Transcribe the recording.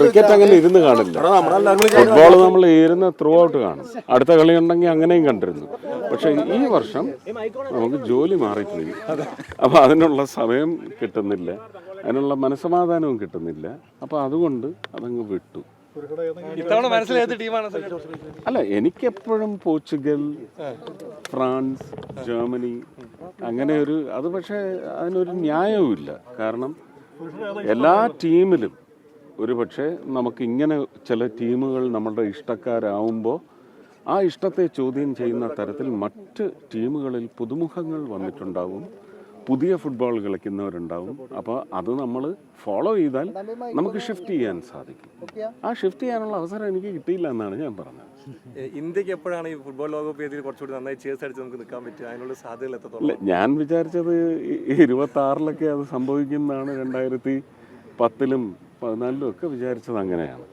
Cricket അങ്ങനെ ഇരുന്ന് കാണില്ല. ഫുട്ബോൾ നമ്മൾ ഇരുന്ന് ത്രൂ ഔട്ട് കാണും. അടുത്ത കളി ഉണ്ടെങ്കിൽ അങ്ങനെയും കണ്ടിരുന്നു. പക്ഷെ ഈ വർഷം നമുക്ക് ജോലി മാറിപ്പോയി. അപ്പോൾ അതിനുള്ള സമയം കിട്ടുന്നില്ല, അതിനുള്ള മനസ്സമാധാനവും കിട്ടുന്നില്ല. അപ്പോൾ അതുകൊണ്ട് അതങ്ങ് വിട്ടു. അല്ല, എനിക്കെപ്പോഴും പോർച്ചുഗൽ, ഫ്രാൻസ്, ജർമ്മനി അങ്ങനെ ഒരു അത്. പക്ഷേ അതിനൊരു ന്യായവുമില്ല. കാരണം എല്ലാ ടീമിലും ഒരു പക്ഷേ നമുക്കിങ്ങനെ ചില ടീമുകൾ നമ്മളുടെ ഇഷ്ടക്കാരാവുമ്പോൾ ആ ഇഷ്ടത്തെ ചോദ്യം ചെയ്യുന്ന തരത്തിൽ മറ്റ് ടീമുകളിൽ പുതുമുഖങ്ങൾ വന്നിട്ടുണ്ടാവും, പുതിയ ഫുട്ബോൾ കളിക്കുന്നവരുണ്ടാവും. അപ്പോൾ അത് നമ്മൾ ഫോളോ ചെയ്താൽ നമുക്ക് ഷിഫ്റ്റ് ചെയ്യാൻ സാധിക്കും. ആ ഷിഫ്റ്റ് ചെയ്യാനുള്ള അവസരം എനിക്ക് കിട്ടിയില്ല എന്നാണ് ഞാൻ പറഞ്ഞത്. ഇന്ത്യക്ക് എപ്പോഴാണ് ഈ ഫുട്ബോൾ ലോകകപ്പ് വേദിയിൽ കുറച്ചുകൂടി നന്നായി ചേർത്ത് അടിച്ച് നമുക്ക് നിൽക്കാൻ പറ്റുക? അതിനുള്ള സാധ്യതകൾ എത്രത്തോളം? ഞാൻ വിചാരിച്ചത് 26 അത് സംഭവിക്കുന്നതാണ്. 2010 14 ഒക്കെ വിചാരിച്ചത് അങ്ങനെയാണ്.